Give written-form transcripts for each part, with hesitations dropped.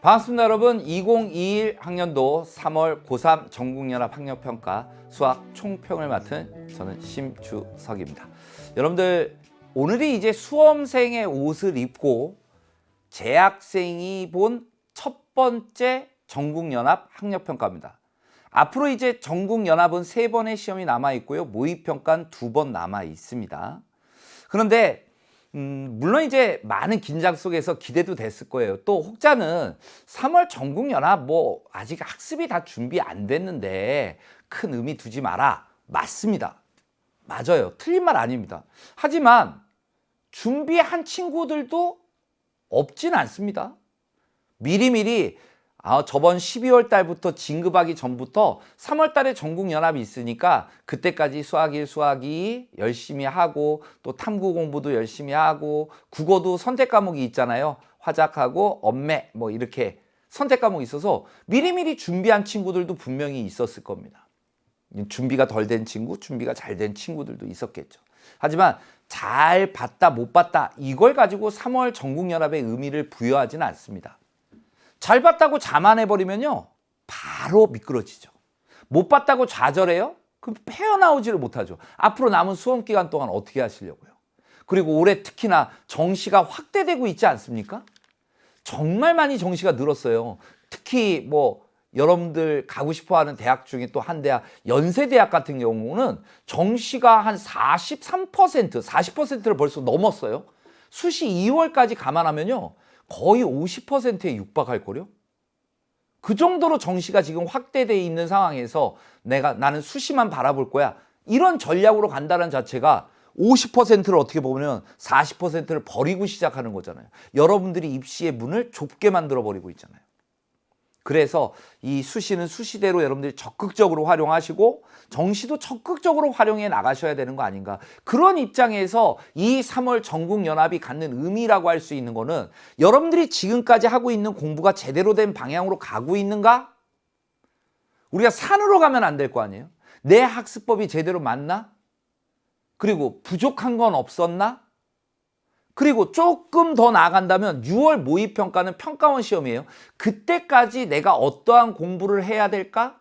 반갑습니다 여러분. 2021 학년도 3월 고3 전국연합 학력평가 수학 총평을 맡은 저는 심주석입니다. 여러분들 오늘이 이제 수험생의 옷을 입고 재학생이 본 첫 번째 전국연합 학력평가입니다. 앞으로 이제 전국연합은 3번의 시험이 남아 있고요. 모의평가는 2번 남아 있습니다. 그런데 물론 이제 많은 긴장 속에서 기대도 됐을 거예요. 또 혹자는 3월 전국연합 뭐 아직 학습이 다 준비 안 됐는데 큰 의미 두지 마라. 맞습니다. 맞아요. 틀린 말 아닙니다. 하지만 준비한 친구들도 없진 않습니다. 미리미리 저번 12월 달부터 진급하기 전부터 3월 달에 전국연합이 있으니까 그때까지 수학 1, 수학 2 열심히 하고 또 탐구 공부도 열심히 하고 국어도 선택 과목이 있잖아요. 화작하고 엄매 뭐 이렇게 선택 과목이 있어서 미리미리 준비한 친구들도 분명히 있었을 겁니다. 준비가 덜 된 친구, 준비가 잘 된 친구들도 있었겠죠. 하지만 잘 봤다 못 봤다 이걸 가지고 3월 전국연합의 의미를 부여하지는 않습니다. 잘 봤다고 자만해버리면요 바로 미끄러지죠. 못 봤다고 좌절해요? 그럼 헤어나오지를 못하죠. 앞으로 남은 수험기간 동안 어떻게 하시려고요? 그리고 올해 특히나 정시가 확대되고 있지 않습니까? 정말 많이 정시가 늘었어요. 특히 뭐 여러분들 가고 싶어하는 대학 중에 또 한 대학, 연세대학 같은 경우는 정시가 한 43%, 40%를 벌써 넘었어요. 수시 2월까지 감안하면요 거의 50%에 육박할 거요. 그 정도로 정시가 지금 확대되어 있는 상황에서 나는 수시만 바라볼 거야. 이런 전략으로 간다는 자체가 50%를 어떻게 보면 40%를 버리고 시작하는 거잖아요. 여러분들이 입시의 문을 좁게 만들어 버리고 있잖아요. 그래서 이 수시는 수시대로 여러분들이 적극적으로 활용하시고 정시도 적극적으로 활용해 나가셔야 되는 거 아닌가. 그런 입장에서 이 3월 전국연합이 갖는 의미라고 할 수 있는 거는 여러분들이 지금까지 하고 있는 공부가 제대로 된 방향으로 가고 있는가? 우리가 산으로 가면 안 될 거 아니에요? 내 학습법이 제대로 맞나? 그리고 부족한 건 없었나? 그리고 조금 더 나아간다면 6월 모의평가는 평가원 시험이에요. 그때까지 내가 어떠한 공부를 해야 될까?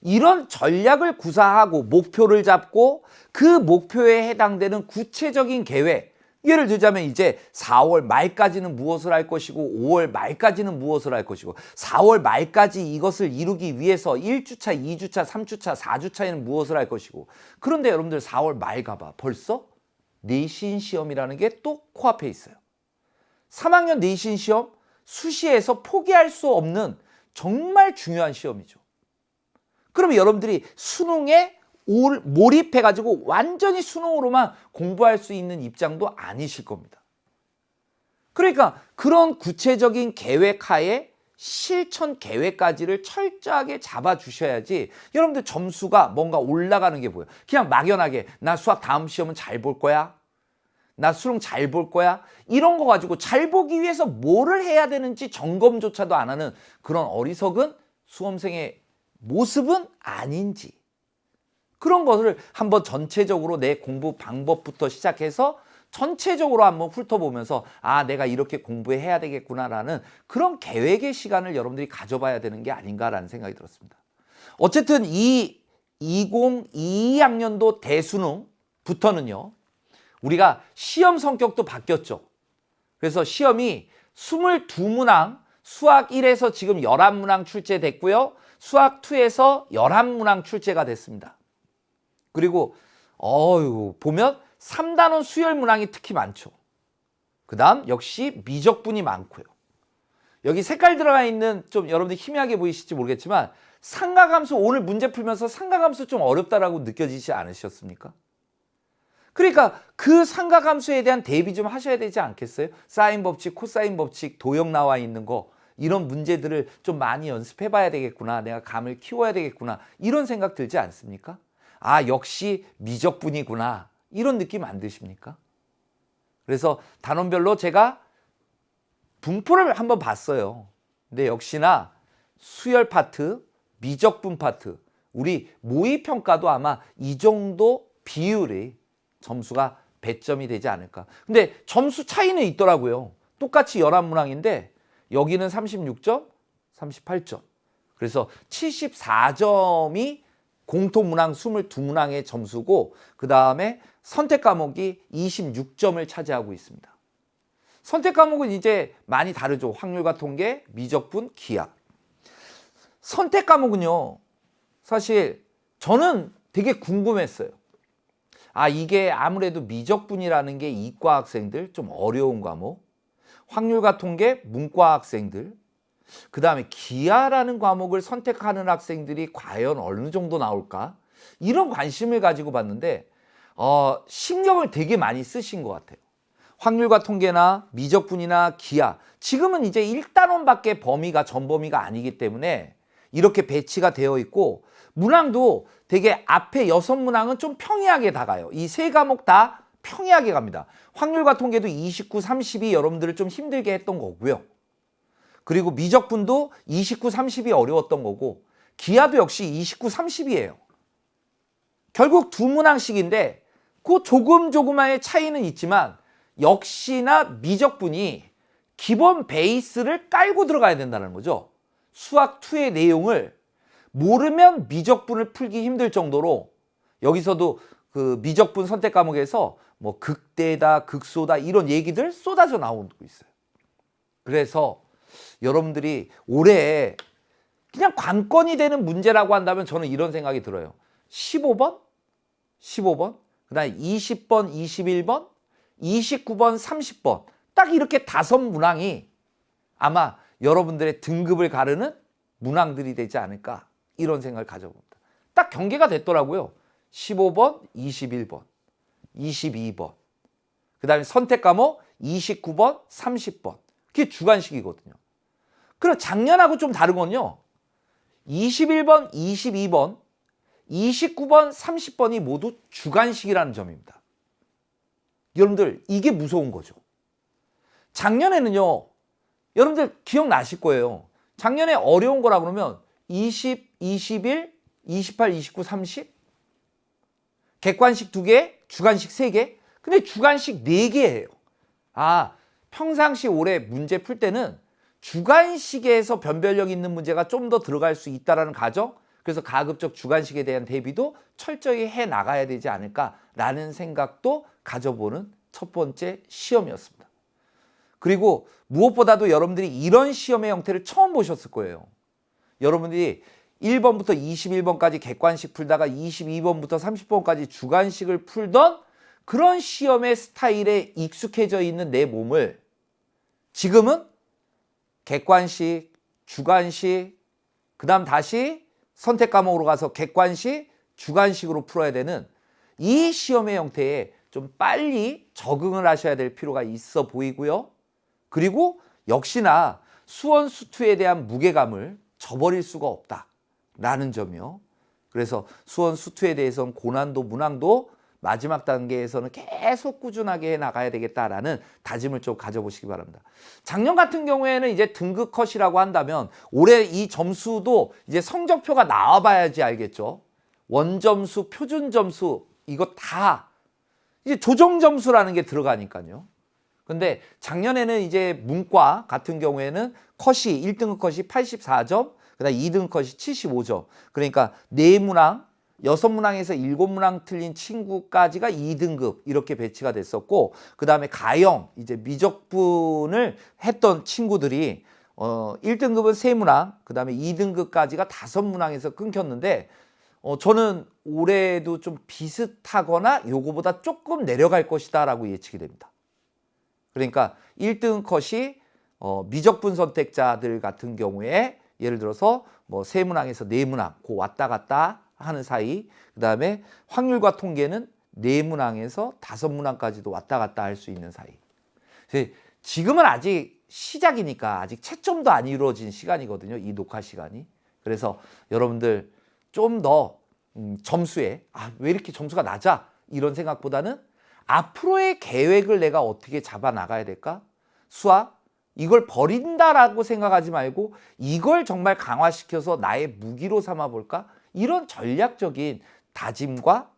이런 전략을 구사하고 목표를 잡고 그 목표에 해당되는 구체적인 계획, 예를 들자면 이제 4월 말까지는 무엇을 할 것이고 5월 말까지는 무엇을 할 것이고 4월 말까지 이것을 이루기 위해서 1주차, 2주차, 3주차, 4주차에는 무엇을 할 것이고. 그런데 여러분들 4월 말 가봐. 벌써 내신 시험이라는 게 또 코앞에 있어요. 3학년 내신 시험 수시에서 포기할 수 없는 정말 중요한 시험이죠. 그러면 여러분들이 수능에 몰입해가지고 완전히 수능으로만 공부할 수 있는 입장도 아니실 겁니다. 그러니까 그런 구체적인 계획 하에 실천 계획까지를 철저하게 잡아주셔야지 여러분들 점수가 뭔가 올라가는 게 보여요. 그냥 막연하게 나 수학 다음 시험은 잘 볼 거야. 나 수능 잘 볼 거야. 이런 거 가지고 잘 보기 위해서 뭐를 해야 되는지 점검조차도 안 하는 그런 어리석은 수험생의 모습은 아닌지. 그런 것을 한번 전체적으로 내 공부 방법부터 시작해서 전체적으로 한번 훑어보면서 내가 이렇게 공부해야 되겠구나라는 그런 계획의 시간을 여러분들이 가져봐야 되는 게 아닌가라는 생각이 들었습니다. 어쨌든 이 2022학년도 대수능부터는요. 우리가 시험 성격도 바뀌었죠. 그래서 시험이 22문항, 수학 1에서 지금 11문항 출제됐고요. 수학 2에서 11문항 출제가 됐습니다. 그리고 보면 3단원 수열 문항이 특히 많죠. 그 다음 역시 미적분이 많고요. 여기 색깔 들어가 있는 좀 여러분들 희미하게 보이실지 모르겠지만 상가함수 오늘 문제 풀면서 상가함수 좀 어렵다라고 느껴지지 않으셨습니까? 그러니까 그 상가함수에 대한 대비 좀 하셔야 되지 않겠어요? 사인 법칙, 코사인 법칙, 도형 나와 있는 거 이런 문제들을 좀 많이 연습해 봐야 되겠구나. 내가 감을 키워야 되겠구나. 이런 생각 들지 않습니까? 역시 미적분이구나. 이런 느낌 안 드십니까? 그래서 단원별로 제가 분포를 한번 봤어요. 근데 역시나 수열 파트, 미적분 파트, 우리 모의평가도 아마 이 정도 비율이 점수가 배점이 되지 않을까. 근데 점수 차이는 있더라고요. 똑같이 11문항인데 여기는 36점, 38점. 그래서 74점이 공통문항 22문항의 점수고 그 다음에 선택 과목이 26점을 차지하고 있습니다. 선택 과목은 이제 많이 다르죠. 확률과 통계, 미적분, 기하. 선택 과목은요. 사실 저는 되게 궁금했어요. 아, 이게 아무래도 미적분이라는 게 이과 학생들 좀 어려운 과목, 확률과 통계, 문과 학생들, 그 다음에 기하라는 과목을 선택하는 학생들이 과연 어느 정도 나올까? 이런 관심을 가지고 봤는데 신경을 되게 많이 쓰신 것 같아요. 확률과 통계나 미적분이나 기하, 지금은 이제 1단원밖에 범위가 전범위가 아니기 때문에 이렇게 배치가 되어 있고 문항도 되게 앞에 6문항은 좀 평이하게 다가요. 이 세 과목 다 평이하게 갑니다. 확률과 통계도 29, 30이 여러분들을 좀 힘들게 했던 거고요. 그리고 미적분도 29, 30이 어려웠던 거고 기하도 역시 29, 30이에요. 결국 두 문항씩인데 그 조금의 차이는 있지만 역시나 미적분이 기본 베이스를 깔고 들어가야 된다는 거죠. 수학 2의 내용을 모르면 미적분을 풀기 힘들 정도로 여기서도 그 미적분 선택 과목에서 뭐 극대다, 극소다 이런 얘기들 쏟아져 나오고 있어요. 그래서 여러분들이 올해 그냥 관건이 되는 문제라고 한다면 저는 이런 생각이 들어요. 15번, 그 다음에 20번, 21번, 29번, 30번 딱 이렇게 5문항이 아마 여러분들의 등급을 가르는 문항들이 되지 않을까 이런 생각을 가져봅니다. 딱 경계가 됐더라고요. 15번, 21번, 22번 그 다음에 선택 과목 29번, 30번 그게 주관식이거든요. 그럼 작년하고 좀 다른 건요. 21번, 22번, 29번, 30번이 모두 주관식이라는 점입니다. 여러분들 이게 무서운 거죠. 작년에는요. 여러분들 기억나실 거예요. 작년에 어려운 거라 그러면 20, 21, 28, 29, 30 객관식 2개, 주관식 3개 근데 주관식 4개예요. 아, 평상시 올해 문제 풀 때는 주관식에서 변별력 있는 문제가 좀 더 들어갈 수 있다는 가정 그래서 가급적 주관식에 대한 대비도 철저히 해 나가야 되지 않을까라는 생각도 가져보는 첫 번째 시험이었습니다. 그리고 무엇보다도 여러분들이 이런 시험의 형태를 처음 보셨을 거예요. 여러분들이 1번부터 21번까지 객관식 풀다가 22번부터 30번까지 주관식을 풀던 그런 시험의 스타일에 익숙해져 있는 내 몸을 지금은 객관식, 주관식, 그 다음 다시 선택 과목으로 가서 객관식, 주관식으로 풀어야 되는 이 시험의 형태에 좀 빨리 적응을 하셔야 될 필요가 있어 보이고요. 그리고 역시나 수원 수투에 대한 무게감을 저버릴 수가 없다라는 점이요. 그래서 수원 수투에 대해서는 고난도, 문항도 마지막 단계에서는 계속 꾸준하게 해 나가야 되겠다라는 다짐을 좀 가져보시기 바랍니다. 작년 같은 경우에는 이제 등급 컷이라고 한다면 올해 이 점수도 이제 성적표가 나와봐야지 알겠죠. 원점수, 표준점수 이거 다 이제 조정점수라는 게 들어가니까요. 근데 작년에는 이제 문과 같은 경우에는 컷이 1등급 컷이 84점, 그다음 2등급 컷이 75점. 그러니까 4문항, 6문항에서 7문항 틀린 친구까지가 2등급 이렇게 배치가 됐었고 그다음에 가형 이제 미적분을 했던 친구들이 1등급은 3문항, 그다음에 2등급까지가 5문항에서 끊겼는데 저는 올해도 좀 비슷하거나 요거보다 조금 내려갈 것이다라고 예측이 됩니다. 그러니까 1등 컷이 미적분 선택자들 같은 경우에 예를 들어서 뭐 3문항에서 4문항 그 왔다 갔다 하는 사이 그 다음에 확률과 통계는 4문항에서 5문항까지도 왔다 갔다 할 수 있는 사이. 지금은 아직 시작이니까 아직 채점도 안 이루어진 시간이거든요. 이 녹화 시간이. 그래서 여러분들 좀 더 점수에 왜 이렇게 점수가 낮아? 이런 생각보다는 앞으로의 계획을 내가 어떻게 잡아 나가야 될까? 수학 이걸 버린다라고 생각하지 말고 이걸 정말 강화시켜서 나의 무기로 삼아 볼까? 이런 전략적인 다짐과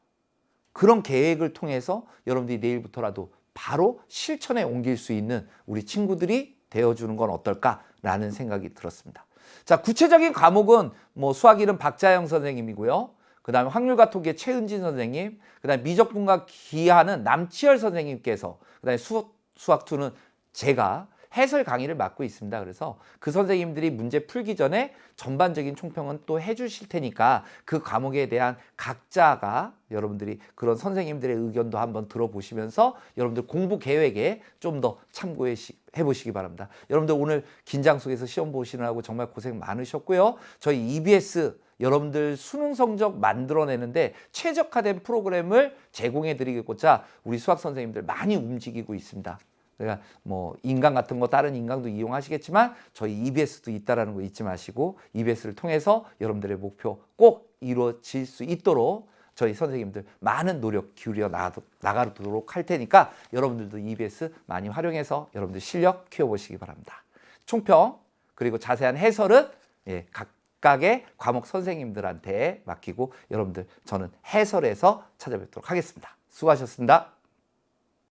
그런 계획을 통해서 여러분들이 내일부터라도 바로 실천에 옮길 수 있는 우리 친구들이 되어주는 건 어떨까? 라는 생각이 들었습니다. 자, 구체적인 과목은 뭐 수학 1은 박자영 선생님이고요. 그 다음에 확률과 통계 최은진 선생님, 그 다음에 미적분과 기하는 남치열 선생님께서, 그 다음에 수학 2는 제가 해설 강의를 맡고 있습니다. 그래서 그 선생님들이 문제 풀기 전에 전반적인 총평은 또 해주실 테니까 그 과목에 대한 각자가 여러분들이 그런 선생님들의 의견도 한번 들어보시면서 여러분들 공부 계획에 좀 더 참고해 보시기 바랍니다. 여러분들 오늘 긴장 속에서 시험 보시느라고 정말 고생 많으셨고요. 저희 EBS 여러분들 수능 성적 만들어내는데 최적화된 프로그램을 제공해 드리고자 우리 수학 선생님들 많이 움직이고 있습니다. 그러니까 뭐 인강 같은 거 다른 인강도 이용하시겠지만 저희 EBS도 있다라는 거 잊지 마시고 EBS를 통해서 여러분들의 목표 꼭 이루어질 수 있도록 저희 선생님들 많은 노력 기울여 나가도록 할 테니까 여러분들도 EBS 많이 활용해서 여러분들 실력 키워보시기 바랍니다. 총평 그리고 자세한 해설은 각각의 과목 선생님들한테 맡기고 여러분들 저는 해설에서 찾아뵙도록 하겠습니다. 수고하셨습니다.